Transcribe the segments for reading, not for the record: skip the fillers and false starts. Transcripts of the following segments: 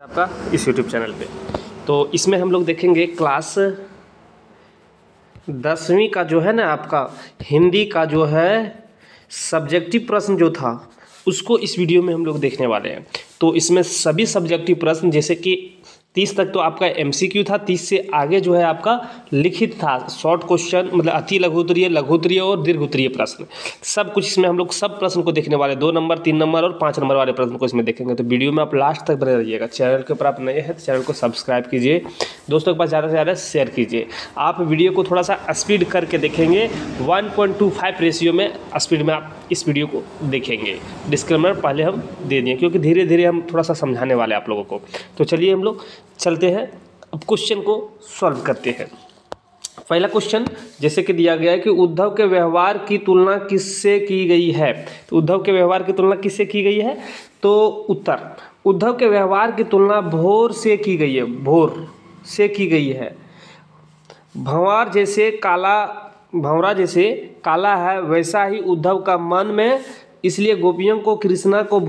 आपका इस YouTube channel पे। तो इसमें हम लोग देखेंगे क्लास 10वीं का जो है ना आपका हिंदी का जो है सब्जेक्टिव प्रश्न जो था उसको इस वीडियो में हम लोग देखने वाले हैं। तो इसमें सभी सब्जेक्टिव प्रश्न जैसे कि 30 तक तो आपका MCQ था, 30 से आगे जो है आपका लिखित था, शॉर्ट क्वेश्चन मतलब अति लघु उत्तरीय, लघु उत्तरीय और दीर्घ उत्तरीय प्रश्न, सब कुछ इसमें हम लोग सब प्रश्न को देखने वाले 2 नंबर 3 नंबर और 5 नंबर वाले प्रश्न को इसमें देखेंगे। तो वीडियो में आप लास्ट तक बने रहिएगा। चैनल के ऊपर आप नए हैं तो चैनल को सब्सक्राइब कीजिए, दोस्तों के पास ज़्यादा से ज़्यादा शेयर कीजिए। आप वीडियो को थोड़ा सा स्पीड करके देखेंगे, 1.25 रेशियो में स्पीड में आप इस वीडियो को देखेंगे। डिस्क्लेमर पहले हम दे दिए क्योंकि धीरे धीरे हम थोड़ा सा समझाने वाले हैं आप लोगों को। तो चलिए हम लोग चलते हैं, अब क्वेश्चन को सॉल्व करते हैं। पहला क्वेश्चन जैसे कि दिया गया है कि उद्धव के व्यवहार की तुलना किससे की गई है। तो उद्धव के व्यवहार की तुलना किससे की गई है? तो उत्तर, उद्धव के व्यवहार की तुलना भोर से की गई है। भोर से की गई है। भंवर जैसे काला है वैसा ही उद्धव का मन में, इसलिए गोपियों को कृष्णा को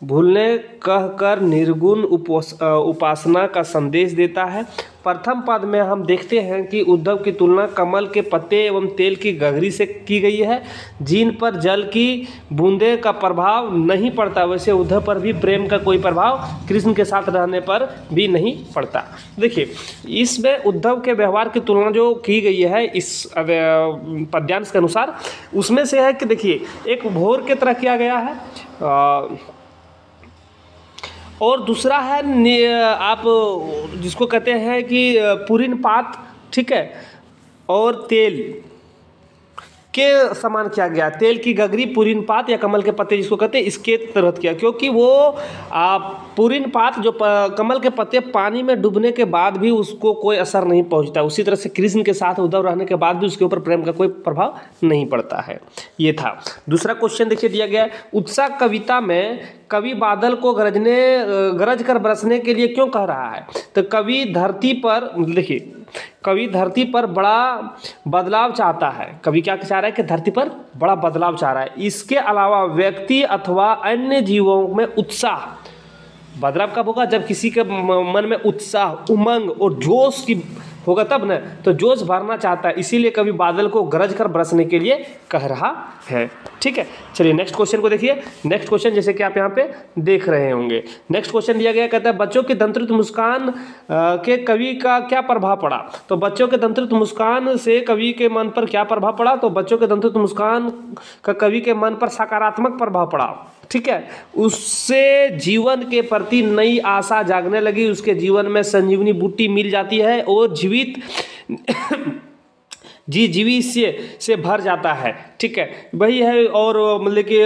भूलने कहकर निर्गुण उपासना का संदेश देता है। प्रथम पद में हम देखते हैं कि उद्धव की तुलना कमल के पत्ते एवं तेल की गगरी से की गई है, जिन पर जल की बूंदे का प्रभाव नहीं पड़ता, वैसे उद्धव पर भी प्रेम का कोई प्रभाव कृष्ण के साथ रहने पर भी नहीं पड़ता। देखिए इसमें उद्धव के व्यवहार की तुलना जो की गई है इस पद्यांश के अनुसार, उसमें से है कि देखिए एक भोर की तरह किया गया है और दूसरा है आप जिसको कहते हैं कि पुरीन पात, ठीक है, और तेल के समान किया गया। तेल की गगरी पुरीन पात या कमल के पत्ते जिसको कहते हैं इसके तरह किया, क्योंकि वो पुरीन पात जो कमल के पत्ते पानी में डूबने के बाद भी उसको कोई असर नहीं पहुंचता, उसी तरह से कृष्ण के साथ उद्धव रहने के बाद भी उसके ऊपर प्रेम का कोई प्रभाव नहीं पड़ता है। ये था। दूसरा क्वेश्चन देखिए दिया गया है, उत्साह कविता में कवि बादल को गरज कर बरसने के लिए क्यों कह रहा है। तो कवि धरती पर, देखिए कवि धरती पर बड़ा बदलाव चाहता है। कवि क्या चाह रहा है कि धरती पर बड़ा बदलाव चाह रहा है। इसके अलावा व्यक्ति अथवा अन्य जीवों में उत्साह, बदलाव कब होगा? जब किसी के मन में उत्साह, उमंग और जोश की होगा तब ना, तो जोश भरना चाहता है, इसीलिए कवि बादल को गरज कर बरसने के लिए कह रहा है। ठीक है, चलिए नेक्स्ट क्वेश्चन को देखिए। नेक्स्ट क्वेश्चन जैसे कि आप यहाँ पे देख रहे होंगे, नेक्स्ट क्वेश्चन दिया गया, कहता है बच्चों के दंत्रित मुस्कान के कवि का क्या प्रभाव पड़ा। तो बच्चों के दंत्रित मुस्कान से कवि के मन पर क्या प्रभाव पड़ा? तो बच्चों के दंत्रित मुस्कान का कवि के मन पर सकारात्मक प्रभाव पड़ा। ठीक है, उससे जीवन के प्रति नई आशा जागने लगी, उसके जीवन में संजीवनी बूटी मिल जाती है और जीवित जीवी से भर जाता है। ठीक है, वही है। और मतलब कि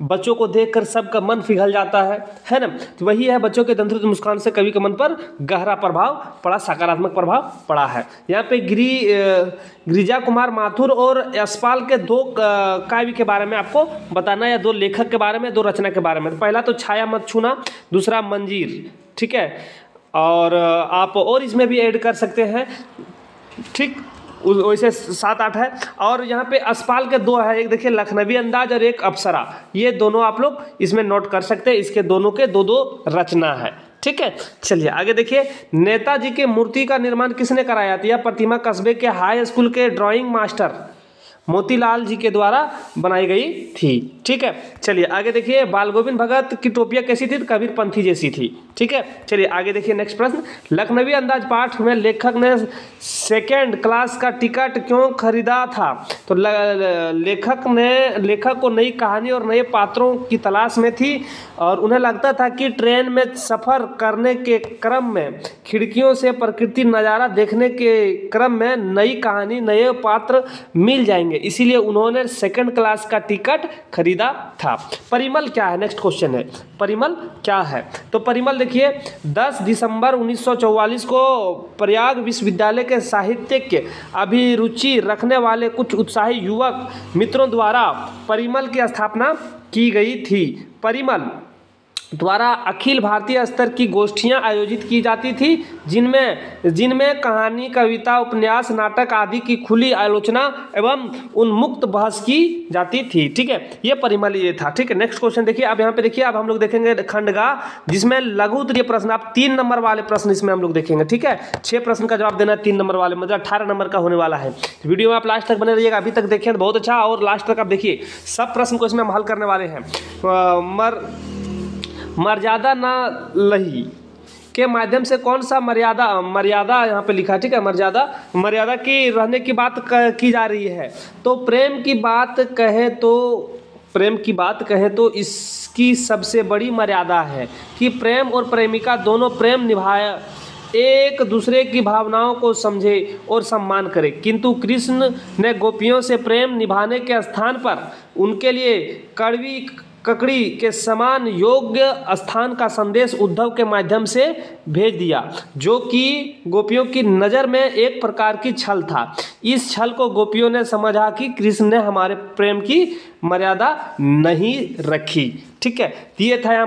बच्चों को देखकर सबका मन पिघल जाता है ना। तो वही है, बच्चों के दंत्रित मुस्कान से कवि के मन पर गहरा प्रभाव पड़ा, सकारात्मक प्रभाव पड़ा है। यहाँ पे गिरिजा कुमार माथुर और यशपाल के 2 काव्य के बारे में आपको बताना, या 2 लेखक के बारे में, 2 रचना के बारे में। पहला तो छाया मत छूना, दूसरा मंजीर। ठीक है, और आप और इसमें भी ऐड कर सकते हैं। ठीक, वैसे 7-8 है। और यहाँ पे यशपाल के 2 है, एक देखिए लखनवी अंदाज और एक अप्सरा, ये दोनों आप लोग इसमें नोट कर सकते हैं। इसके दोनों के 2-2 रचना है। ठीक है, चलिए आगे देखिए, नेताजी की मूर्ति का निर्माण किसने कराया था? यह प्रतिमा कस्बे के हाई स्कूल के ड्राइंग मास्टर मोतीलाल जी के द्वारा बनाई गई थी। ठीक है, चलिए आगे देखिए, बाल गोविंद भगत की टोपियाँ कैसी थी? कबीरपंथी जैसी थी। ठीक है, चलिए आगे देखिए नेक्स्ट प्रश्न, लखनवी अंदाज पाठ में लेखक ने 2nd क्लास का टिकट क्यों खरीदा था? तो लेखक को नई कहानी और नए पात्रों की तलाश में थी और उन्हें लगता था कि ट्रेन में सफ़र करने के क्रम में खिड़कियों से प्रकृति नज़ारा देखने के क्रम में नई कहानी, नए पात्र मिल जाएंगे, इसीलिए उन्होंने 2nd क्लास का टिकट खरीदा था। परिमल क्या है? नेक्स्ट क्वेश्चन है, परिमल क्या है? तो परिमल देखिए, 10 दिसंबर 1944 को प्रयाग विश्वविद्यालय के साहित्य के अभिरुचि रखने वाले कुछ उत्साही युवक मित्रों द्वारा परिमल की स्थापना की गई थी। परिमल द्वारा अखिल भारतीय स्तर की गोष्ठियां आयोजित की जाती थी, जिनमें कहानी, कविता, उपन्यास, नाटक आदि की खुली आलोचना एवं उन्मुक्त बहस की जाती थी। ठीक है, ये परिमल ये था। ठीक है, नेक्स्ट क्वेश्चन देखिए। अब यहाँ पे देखिए, अब हम लोग देखेंगे खंडगा, जिसमें लघु उत्तरीय प्रश्न, आप 3 नंबर वाले प्रश्न इसमें हम लोग देखेंगे। ठीक है, 6 प्रश्न का जवाब देना है 3 नंबर वाले, मतलब 18 नंबर का होने वाला है। वीडियो में आप लास्ट तक बने रहिएगा, अभी तक देखें तो बहुत अच्छा, और लास्ट तक आप देखिए सब प्रश्न को इसमें हम हल करने वाले हैं। मर्यादा ना लही के माध्यम से कौन सा मर्यादा यहाँ पे लिखा। ठीक है, मर्यादा की रहने की बात की जा रही है। तो प्रेम की बात कहें तो इसकी सबसे बड़ी मर्यादा है कि प्रेम और प्रेमिका दोनों प्रेम निभाए, एक दूसरे की भावनाओं को समझे और सम्मान करे। किंतु कृष्ण ने गोपियों से प्रेम निभाने के स्थान पर उनके लिए कड़वी ककड़ी के समान योग्य स्थान का संदेश उद्धव के माध्यम से भेज दिया, जो कि गोपियों की नज़र में एक प्रकार की छल था। इस छल को गोपियों ने समझा कि कृष्ण ने हमारे प्रेम की मर्यादा नहीं रखी। ठीक है, ये था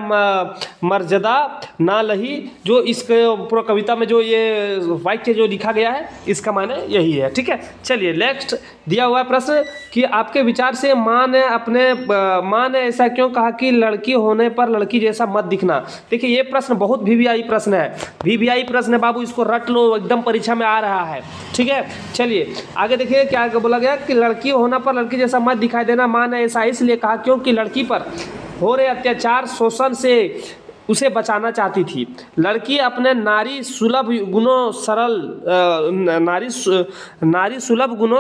मर्यादा ना लही, जो इस पूरा कविता में जो ये वाक्य जो लिखा गया है इसका माने यही है। ठीक है, चलिए नेक्स्ट दिया हुआ प्रश्न कि आपके विचार से माँ ने ऐसा क्यों कहा कि लड़की होने पर लड़की जैसा मत दिखना। देखिए, ये प्रश्न बहुत वीवीआई प्रश्न है, वीवीआई प्रश्न है बाबू, इसको रट लो, एकदम परीक्षा में आ रहा है। ठीक है, चलिए आगे देखिए क्या बोला गया कि लड़की होना पर लड़की जैसा मत दिखाई देना। माँ ने ऐसा इसलिए कहा क्योंकि लड़की पर हो रहे अत्याचार, शोषण से उसे बचाना चाहती थी। लड़की अपने नारी सुलभ गुणों,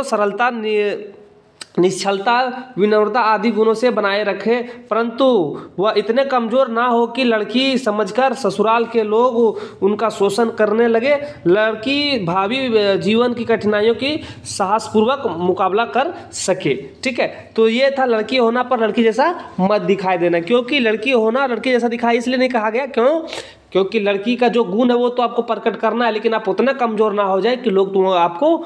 सरलता, निश्चलता, विनम्रता आदि गुणों से बनाए रखे, परंतु वह इतने कमज़ोर ना हो कि लड़की समझकर ससुराल के लोग उनका शोषण करने लगे। लड़की भावी जीवन की कठिनाइयों की साहसपूर्वक मुकाबला कर सके। ठीक है, तो ये था लड़की होना पर लड़की जैसा मत दिखाई देना। क्योंकि लड़की होना लड़की जैसा दिखाई इसलिए नहीं कहा गया, क्योंकि लड़की का जो गुण है वो तो आपको प्रकट करना है, लेकिन आप उतना कमज़ोर ना हो जाए कि लोग आपको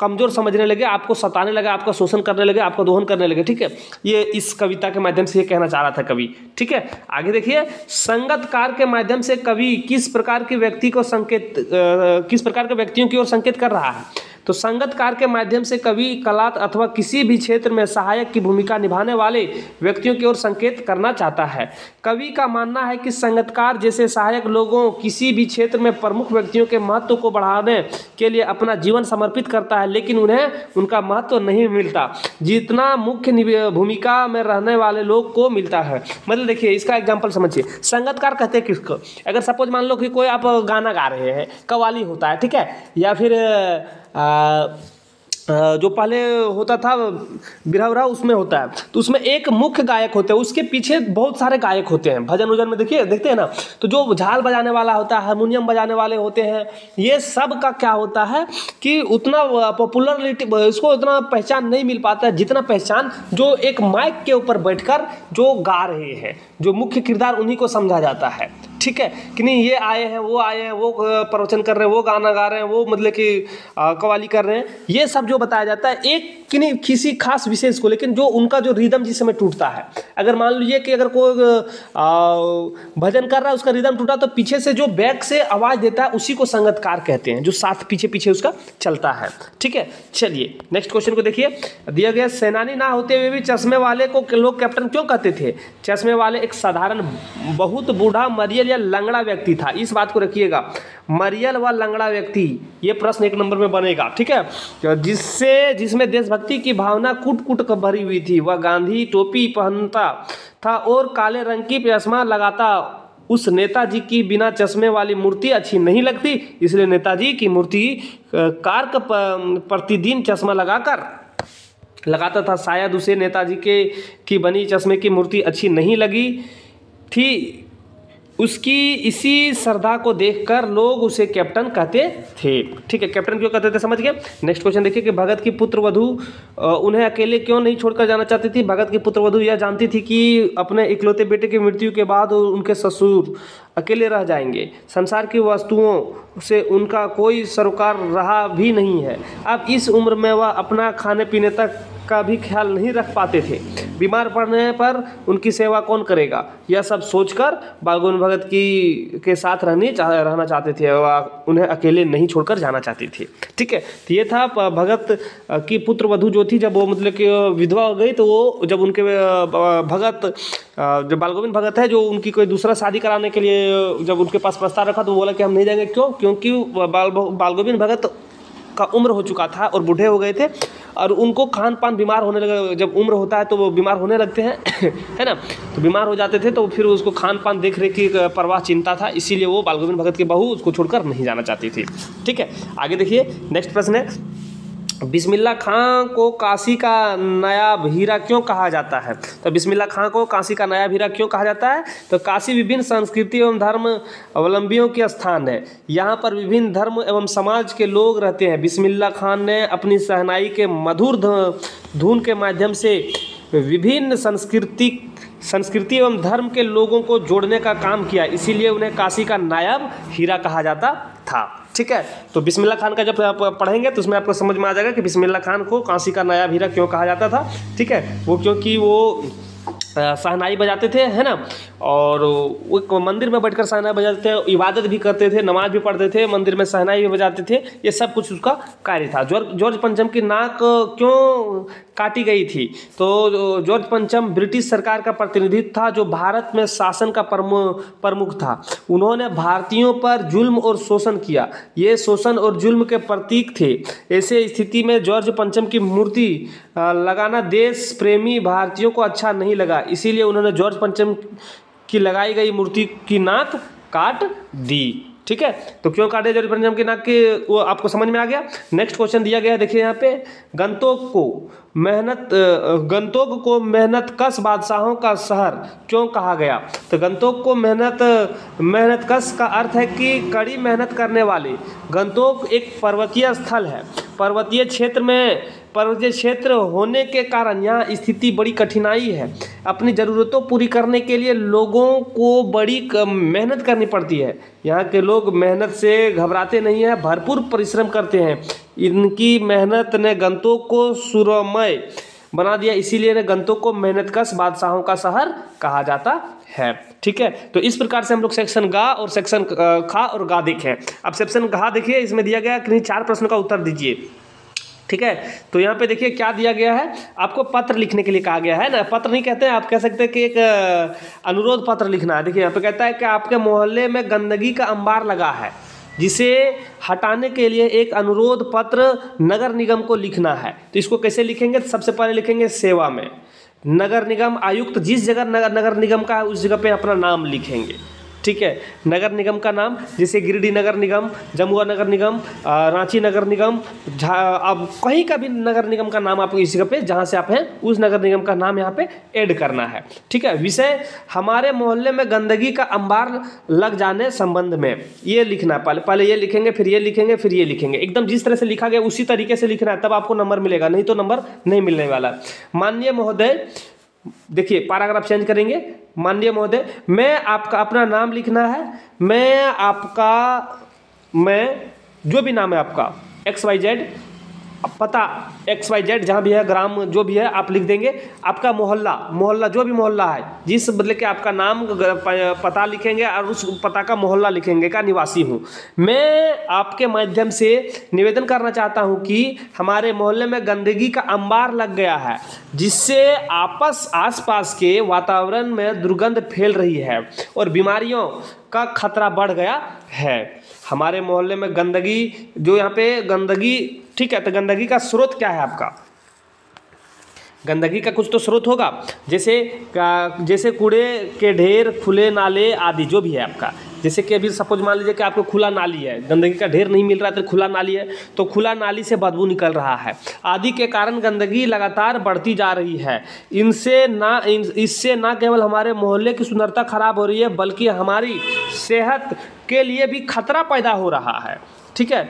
कमज़ोर समझने लगे, आपको सताने लगे, आपका शोषण करने लगे, आपको दोहन करने लगे। ठीक है, ये इस कविता के माध्यम से ये कहना चाह रहा था कवि। ठीक है, आगे देखिए, संगतकार के माध्यम से कवि किस प्रकार के व्यक्तियों की ओर संकेत कर रहा है। तो संगतकार के माध्यम से कवि कला अथवा किसी भी क्षेत्र में सहायक की भूमिका निभाने वाले व्यक्तियों की ओर संकेत करना चाहता है। कवि का मानना है कि संगतकार जैसे सहायक लोगों किसी भी क्षेत्र में प्रमुख व्यक्तियों के महत्व को बढ़ाने के लिए अपना जीवन समर्पित करता है, लेकिन उन्हें उनका महत्व नहीं मिलता जितना मुख्य भूमिका में रहने वाले लोग को मिलता है। मतलब देखिए, इसका एग्जाम्पल समझिए। संगतकार कहते हैं किसको? अगर सपोज मान लो कि कोई आप गाना गा रहे हैं, कव्वाली होता है, ठीक है, या फिर जो पहले होता था बिरहा उसमें होता है, तो उसमें एक मुख्य गायक होते हैं, उसके पीछे बहुत सारे गायक होते हैं। भजन उजन में देखते हैं ना, तो जो झाल बजाने वाला होता है, हारमोनियम बजाने वाले होते हैं, ये सब का क्या होता है कि उतना पॉपुलरिटी, इसको उतना पहचान नहीं मिल पाता है जितना पहचान जो एक माइक के ऊपर बैठकर जो गा रहे हैं, जो मुख्य किरदार उन्हीं को समझा जाता है। ठीक है कि नहीं, ये आए हैं, वो प्रवचन कर रहे हैं, वो गाना गा रहे हैं, वो मतलब कि कव्वाली कर रहे हैं, ये सब जो बताया जाता है एक कि नहीं किसी खास विशेष को, लेकिन जो उनका जो रिदम जिस समय टूटता है, अगर मान लीजिए कि अगर कोई भजन कर रहा है, उसका रिदम टूटा, तो पीछे से जो बैक से आवाज़ देता है उसी को संगतकार कहते हैं, जो साथ पीछे पीछे उसका चलता है। ठीक है, चलिए नेक्स्ट क्वेश्चन को देखिए। दिया गया, सेनानी ना होते हुए भी चश्मे वाले को लोग कैप्टन क्यों कहते थे? चश्मे वाले एक साधारण बहुत बूढ़ा मरियल या लंगड़ा व्यक्ति था। इस बात को रखिएगा, मरियल व लंगड़ा व्यक्ति, ये प्रश्न 1 नंबर में बनेगा। ठीक है, जिसमें देशभक्ति की भावना कूट कूट कर भरी हुई थी। वह गांधी टोपी पहनता था और काले रंग की चश्मा लगाता। उस नेताजी की बिना चश्मे वाली मूर्ति अच्छी नहीं लगती, इसलिए नेताजी की मूर्ति कार प्रतिदिन चश्मा लगाता था। शायद उसे नेताजी की बनी चश्मे की मूर्ति अच्छी नहीं लगी थी। उसकी इसी श्रद्धा को देखकर लोग उसे कैप्टन कहते थे। ठीक है, कैप्टन क्यों कहते थे समझ गए। नेक्स्ट क्वेश्चन देखिए कि भगत की पुत्रवधू उन्हें अकेले क्यों नहीं छोड़कर जाना चाहती थी? भगत की पुत्रवधू यह जानती थी कि अपने इकलौते बेटे की मृत्यु के बाद उनके ससुर अकेले रह जाएंगे। संसार की वस्तुओं से उनका कोई सरोकार रहा भी नहीं है। अब इस उम्र में वह अपना खाने पीने तक का भी ख्याल नहीं रख पाते थे। बीमार पड़ने पर उनकी सेवा कौन करेगा, यह सब सोचकर बाल गोविंद भगत के साथ रहना चाहते थे, उन्हें अकेले नहीं छोड़कर जाना चाहते थे। ठीक है, तो ये था भगत की पुत्र वधू जो थी, जब वो मतलब कि विधवा हो गई, तो वो जब उनके भगत जो बाल गोविंद भगत है, जो उनकी कोई दूसरा शादी कराने के लिए जब उनके पास प्रस्ताव रखा, तो बोला कि हम नहीं जाएंगे। क्यों? क्योंकि बाल गोविंद भगत का उम्र हो चुका था और बूढ़े हो गए थे, और उनको खान पान बीमार होने लगा। जब उम्र होता है तो वो बीमार होने लगते हैं है ना, तो बीमार हो जाते थे, तो फिर उसको खान पान देख रेख की परवाह चिंता था, इसीलिए वो बाल गोविंद भगत की बहू उसको छोड़कर नहीं जाना चाहती थी। ठीक है, आगे देखिए, नेक्स्ट प्रश्न है, बिस्मिल्लाह खां को काशी का नायाब हीरा क्यों कहा जाता है? तो बिस्मिल्लाह खां को काशी का नायाब हीरा क्यों कहा जाता है? तो काशी विभिन्न संस्कृति एवं धर्म अवलंबियों के स्थान है। यहाँ पर विभिन्न धर्म एवं समाज के लोग रहते हैं। बिस्मिल्लाह खान ने अपनी शहनाई के मधुर धुन के माध्यम से विभिन्न संस्कृति एवं धर्म के लोगों को जोड़ने का काम किया, इसीलिए उन्हें काशी का नायाब हीरा कहा जाता था। ठीक है, तो बिस्मिल्लाह खान का जब आप पढ़ेंगे तो उसमें आपको समझ में आ जाएगा कि बिस्मिल्लाह खान को काशी का नायाब हीरा क्यों कहा जाता था। ठीक है, वो क्योंकि वो शहनाई बजाते थे, है ना, और वो मंदिर में बैठकर शहनाई बजाते थे, इबादत भी करते थे, नमाज भी पढ़ते थे, मंदिर में शहनाई भी बजाते थे, ये सब कुछ उसका कार्य था। जॉर्ज पंचम की नाक क्यों काटी गई थी? तो जॉर्ज पंचम ब्रिटिश सरकार का प्रतिनिधि था, जो भारत में शासन का प्रमुख था। उन्होंने भारतीयों पर जुल्म और शोषण किया, ये शोषण और जुल्म के प्रतीक थे। ऐसे स्थिति में जॉर्ज पंचम की मूर्ति लगाना देश प्रेमी भारतीयों को अच्छा नहीं लगा, इसीलिए उन्होंने जॉर्ज पंचम की लगाई गई मूर्ति की नाक काट दी। ठीक है, तो क्यों काटे जॉर्ज पंचम की नाक की, वो आपको समझ में आ गया। नेक्स्ट क्वेश्चन दिया गया है, देखिए यहाँ पे, गंतोक को मेहनतकश बादशाहों का शहर क्यों कहा गया? तो गंतोक को मेहनतकश का अर्थ है कि कड़ी मेहनत करने वाले। गंतोक एक पर्वतीय स्थल है। पर्वतीय क्षेत्र होने के कारण यहाँ स्थिति बड़ी कठिनाई है। अपनी ज़रूरतों पूरी करने के लिए लोगों को बड़ी मेहनत करनी पड़ती है। यहाँ के लोग मेहनत से घबराते नहीं हैं, भरपूर परिश्रम करते हैं। इनकी मेहनत ने गंतोक को सुरमय बना दिया, इसीलिए ने गंतोक को मेहनतकश बादशाहों का शहर कहा जाता है। ठीक है, तो इस प्रकार से हम लोग सेक्शन गा और सेक्शन खा और गा देखें। अब सेक्शन गा देखिए, इसमें दिया गया कि 4 प्रश्नों का उत्तर दीजिए। ठीक है, तो यहाँ पे देखिए क्या दिया गया है, आपको पत्र लिखने के लिए कहा गया है ना। पत्र नहीं कहते हैं, आप कह सकते हैं कि एक अनुरोध पत्र लिखना है। देखिए यहाँ पे कहता है कि आपके मोहल्ले में गंदगी का अंबार लगा है, जिसे हटाने के लिए एक अनुरोध पत्र नगर निगम को लिखना है। तो इसको कैसे लिखेंगे? तो सबसे पहले लिखेंगे सेवा में। नगर निगम आयुक्त जिस जगह नगर निगम का है उस जगह पे अपना नाम लिखेंगे। ठीक है, नगर निगम का नाम, जैसे गिरिडीह नगर निगम, जमुआ नगर निगम, रांची नगर निगम, अब कहीं का भी नगर निगम का नाम आप इस जगह पे जहाँ से आप हैं उस नगर निगम का नाम यहाँ पे ऐड करना है। ठीक है, विषय हमारे मोहल्ले में गंदगी का अंबार लग जाने संबंध में, ये लिखना है। पहले ये लिखेंगे, फिर ये लिखेंगे, फिर ये लिखेंगे। एकदम जिस तरह से लिखा गया उसी तरीके से लिखना है, तब आपको नंबर मिलेगा, नहीं तो नंबर नहीं मिलने वाला। माननीय महोदय, देखिए पैराग्राफ चेंज करेंगे। माननीय महोदय, मैं आपका अपना नाम लिखना है। मैं जो भी नाम है आपका XYZ, पता XYZ जहाँ भी है, ग्राम जो भी है आप लिख देंगे। आपका मोहल्ला जो भी मोहल्ला है, जिस बदले के आपका नाम पता लिखेंगे और उस पता का मोहल्ला लिखेंगे का निवासी हूँ। मैं आपके माध्यम से निवेदन करना चाहता हूँ कि हमारे मोहल्ले में गंदगी का अंबार लग गया है, जिससे आसपास के वातावरण में दुर्गंध फैल रही है और बीमारियों का खतरा बढ़ गया है। हमारे मोहल्ले में गंदगी, जो यहाँ पे गंदगी, ठीक है, तो गंदगी का स्रोत क्या है आपका? गंदगी का कुछ तो स्रोत होगा, जैसे कूड़े के ढेर, खुले नाले आदि जो भी है आपका। जैसे कि अभी सपोज मान लीजिए कि आपको खुला नाली है, गंदगी का ढेर नहीं मिल रहा है तो खुला नाली है, तो खुला नाली से बदबू निकल रहा है आदि के कारण गंदगी लगातार बढ़ती जा रही है। इससे ना केवल हमारे मोहल्ले की सुंदरता खराब हो रही है, बल्कि हमारी सेहत के लिए भी खतरा पैदा हो रहा है। ठीक है,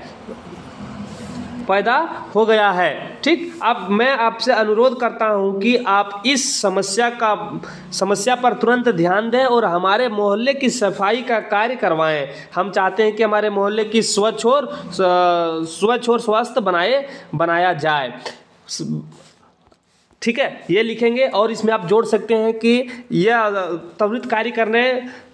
पैदा हो गया है। ठीक, अब मैं आपसे अनुरोध करता हूं कि आप इस समस्या पर तुरंत ध्यान दें और हमारे मोहल्ले की सफाई का कार्य करवाएं। हम चाहते हैं कि हमारे मोहल्ले की स्वच्छ और स्वस्थ बनाया जाए। ठीक है, ये लिखेंगे और इसमें आप जोड़ सकते हैं कि यह त्वरित कार्य करने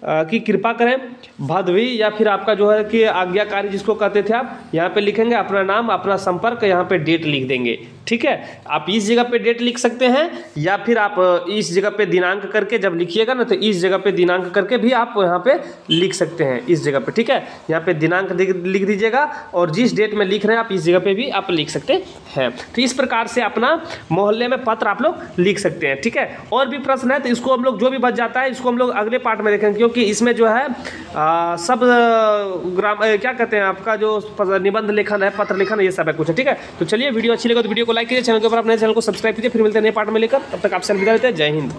की कृपा करें भदवी, या फिर आपका जो है कि आज्ञाकारी जिसको कहते थे आप यहाँ पे लिखेंगे अपना नाम, अपना संपर्क, यहाँ पे डेट लिख देंगे। ठीक है, आप इस जगह पे डेट लिख सकते हैं या फिर आप इस जगह पे दिनांक करके जब लिखिएगा ना तो इस जगह पे दिनांक करके भी आप यहाँ पे लिख सकते हैं इस जगह पे। ठीक है, यहाँ पे दिनांक लिख दीजिएगा और जिस डेट में लिख रहे हैं आप इस जगह पे भी आप लिख सकते हैं। तो इस प्रकार से अपना मोहल्ले में पत्र आप लोग लिख सकते हैं। ठीक है, और भी प्रश्न है तो इसको हम लोग जो भी बच जाता है इसको हम लोग अगले पार्ट में देखेंगे, क्योंकि इसमें जो है सब क्या कहते हैं आपका जो निबंध लेखन है, पत्र लेखन, ये सब है कुछ है। ठीक है, तो चलिए वीडियो अच्छी लगे तो वीडियो को लाइक कीजिए, चैनल के ऊपर अपने चैनल को सब्सक्राइब कीजिए। फिर मिलते हैं नए पार्ट में लेकर, तब तक आपसे विदा लेते हैं। जय हिंद।